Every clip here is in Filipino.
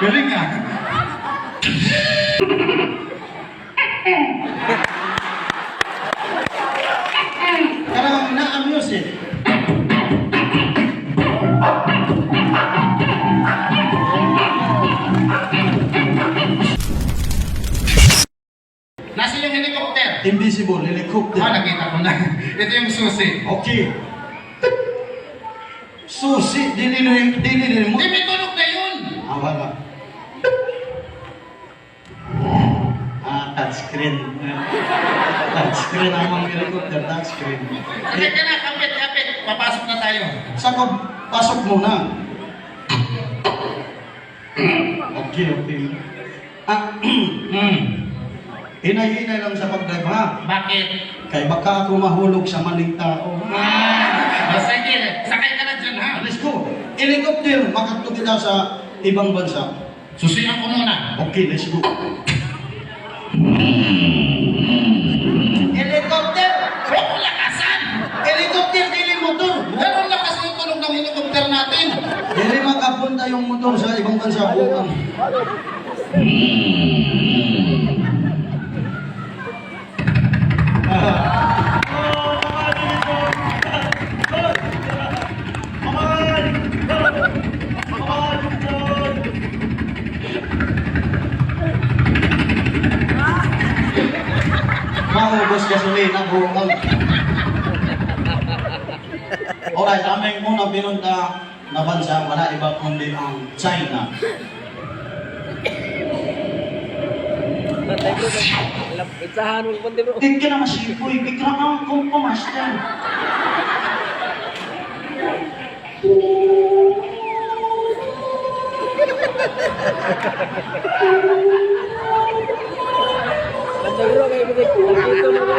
Galing nga. Karang na-amuse eh. Nasa yung helicopter? Invisible helicopter. Nakita ko na. Ito yung susi. Okay. Susi, dili mo. Di, may tunog na yun! Wala. Touchscreen. Touchscreen ang mga helicopter, touchscreen. Kapit ka na, kapit. Papasok na tayo. Saka, pasok muna. Okay. Hinay-hinay lang sa pag-drive ha. Bakit? Kaya baka ako mahulog sa maling tao. Sige, sakay ka na dyan ha. Let's go. Helicopter, makatlo kita sa ibang bansa. Susihan ko muna. Okay, let's go. Helicopter! Huwag mo lakasan! Helicopter, dili motor! Ganun lakas yung tunog ng helicopter natin. Dili makapunta yung motor sa ibang bansa. Bukan. Maubos gasolina, bukan. Alright, aming muna pinunta na bansa, wala iba kundi ang China. Itsahan mo kundi bro. Kik ka na masipoy, kik ka na kung pumaster. Ganda bro kayo bitik. Dito na bro.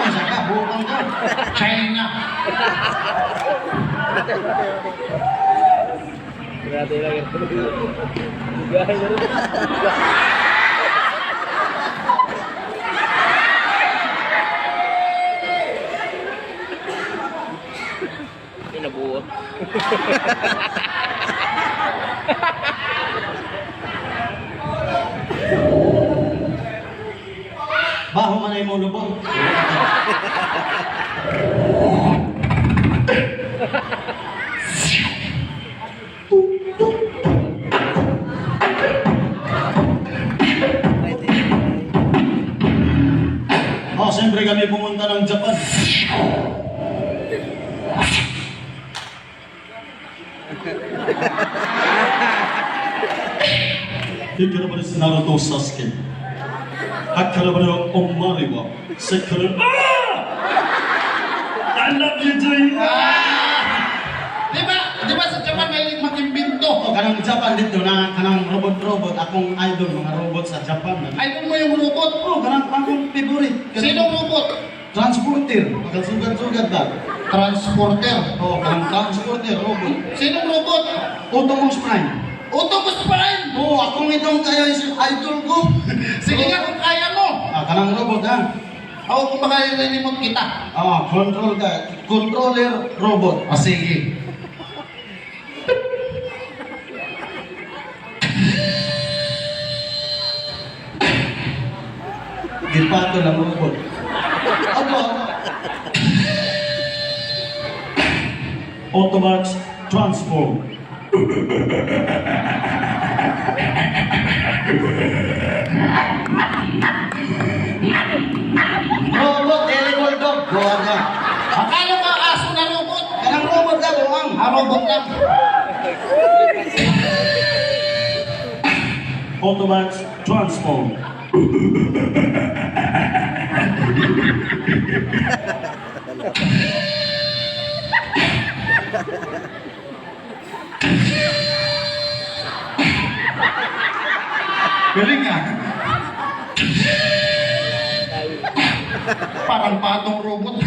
Saka, bukan ka. China. Grabe lang yan. Gaya na rin. Nabuo. Baho man ay mo lubog. Siyempre kami pumunta ng Japan. Ikara si Naruto Sasuke. Akara ba yung omari wa? Sekara. I love you, Jay! Di ba sa Japan may mag-imbento? Kanang Japan dito na kanang robot-robot. Akong idol mga robot sa Japan. Idol mo yung robot? Kanang akong favorite. Sinong robot? Transporter. Bakal sugat-sugat ba? Transporter. Kanang transporter, robot. Sinong robot? Autobus Prime. Autobus Prime! Akong itong kaya is idol ko. Sige nga kung kaya mo. Kanang robot ha. Ako kung baka remote kita. Controller robot. Sige. Gipato ng robot. Autobots transform. Robot, animal dog. Buwan niya. Akala mo aso na robot? Kanang robot ka, buwang. Robot lang. Autobots transform. Galing nga. Parang patong robot.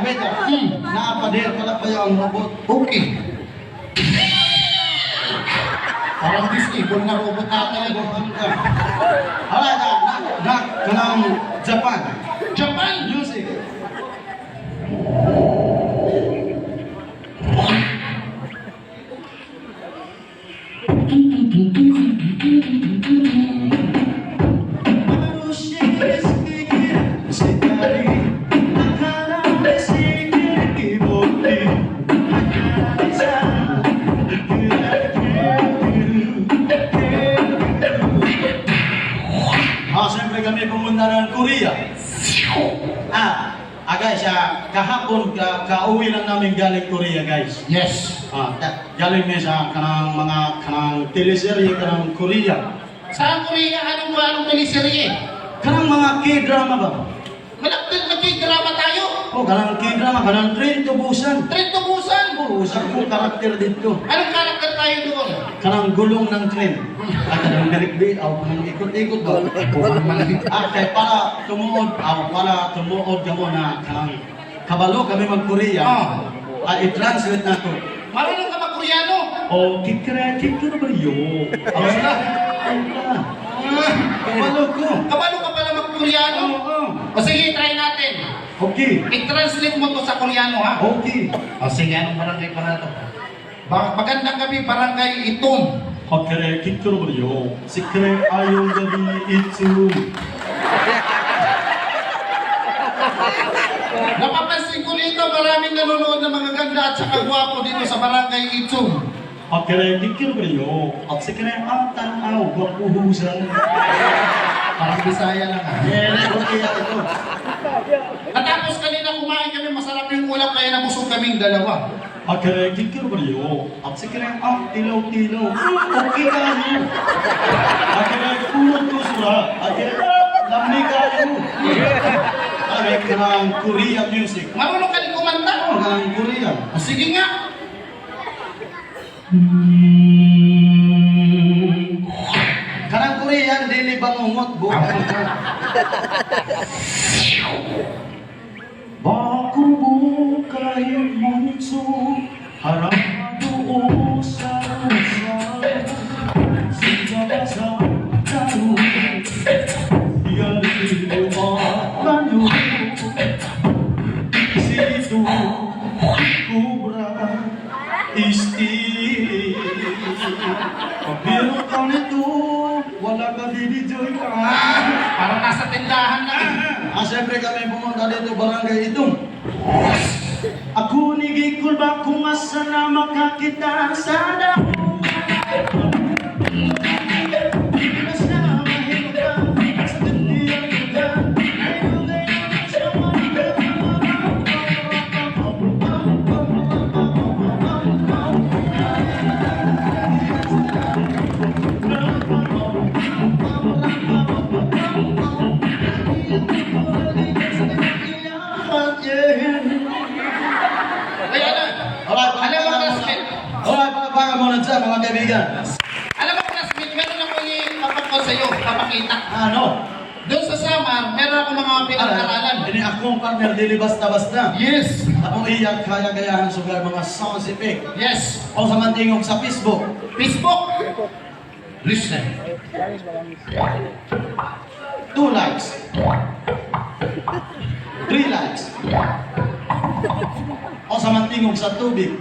Wait lang. Nakapader pala pa yung robot. Okay. Parang disable na robot natin. Alright, kanang Japan. Japan! Music. pupunta ng Korea. Guys, kahapon kauwi lang namin galing Korea, guys. Yes. Galing may sa kanang teleserye kanang Korea. Sa Korea, anong teleserye? Kanang mga K-drama ba? Nagkidrama tayo. Kanang K-drama, kanang Train to Busan. Train to Busan. Isa ko karakter dito. Anong karakter tayo doon? Kanang gulong ng train. Kanang nalikbi, kanang ikot-ikot ba? Kaya para tumuod ka mo na kanang kabalo kami mag-Korea. I-translate na to. Marunong ka mag-Koreano? Kikira ba yun? Kabalo ko. Kabalo ka pala mag-Koreano? O sige, try natin. Okay. I-translate mo to sa Koreano, ha? Okay. O sige, anong barangay pa na to? Magandang gabi, barangay Itong. Kaya kikira ba yun? Sikre ayong gabi ito. Napapansin ko dito, maraming nanonood ng mga ganda at saka gwapo dito sa barangay Itong. Kaya kikira ba yun? At sikre ang tanaw, wapuhusan. Parang Bisaya lang, ha? Okay, ito. Natapos kanina kumain kami, masarap yung ulam, kaya nabusog kaming dalawa. Kaya kikira ba yun? At sikre ang tilaw-tilaw. Okay ka yun. Kaya kulot ko sura. Kaya lamig ka yun. Kaya kanang Korean music. Marunong ka din kumanta? Kanang Korean. O sige nga. Kanang Korean, dili bangungot bo. Baku bukai muncul harap doa sarusa sejak masa lalu yang dilupakan situ kubra isti pero kau itu wala ka didijoy ka. Parang nasa tindahan na. Siyempre kami pumunta dito barangay Itong. Ako nigikul ba kung asa na makakita sa dahon. Mas na mahilugan sa gandiyang lugar. Ay lugay na siya Alright, muna dyan mga kaibigan. Alam mo, classmate, meron ako ipapakot sa'yo, papakita. Ano? Doon sa Samar, meron ako mga pinag-aralan. Ini akong partner, dili basta-basta. Yes. Akong iyak kaya gayahan sugar mga sound effect. Yes. O sa mantingog sa Facebook. Facebook. Listen. 2 likes. 3 likes. O sa mantingog sa tubig.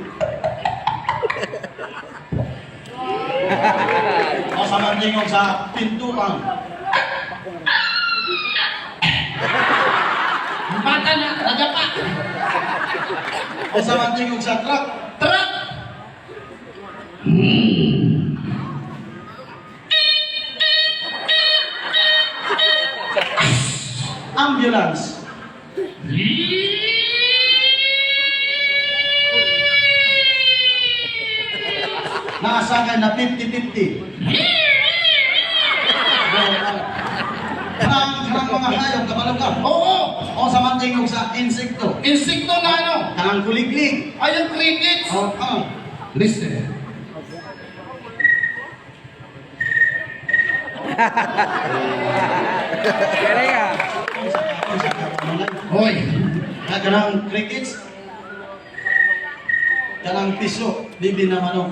O sa mantingog sa pintuan. Bata na, nagapa. O sa mantingog sa truck. Truck. Ambulance. Nakasakay na 50-50. Kanang mga hayop, kabalog ka. Oo. O sa mantingog sa insekto. Insekto na ano? Kanang kuliglig. Ayun, crickets. Listen. Hoy. Kanang crickets. Kanang piso. Bibi na manok.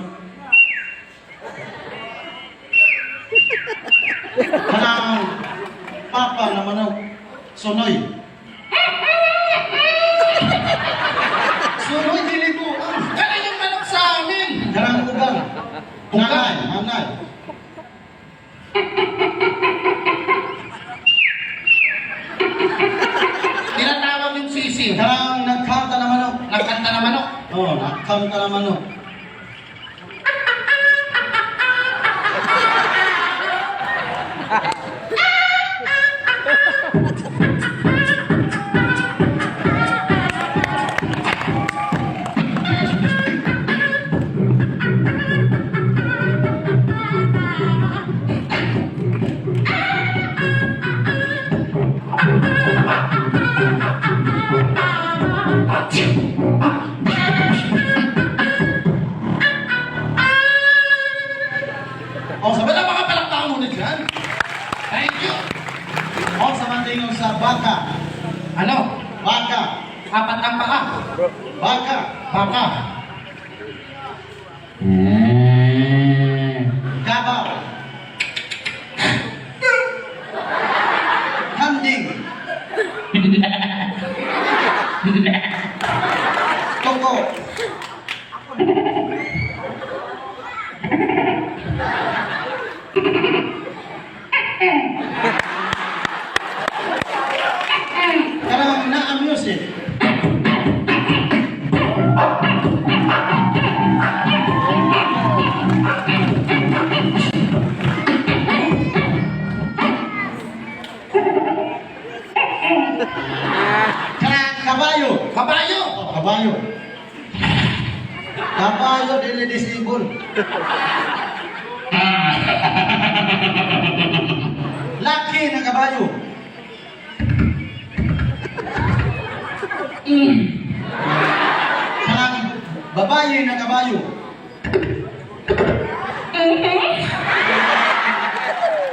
Kanang papa na manok. Sonoy. Sonoy, dili ko. Kaya yung manok sa amin. Kanang ugang. Nanay, nanay. Tinatawag yung sisiw. Kanang nagkanta na manok. Nagkanta na manok. Oo, nagkanta na manok. lingon sa baka. Ano? Baka. Apat ang paa. Baka. Baka. Kabaw. Kambing. Toko. Karang na-amuse eh. Karang kabayo. Kabayo. Oh, kabayo. Kabayo dili disable. Laki na kabayo. Karang babae na kabayo.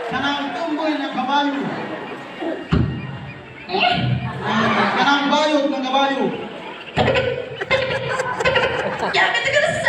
Karang tumboy na kabayo. Karang bayot na kabayo.やめてくださ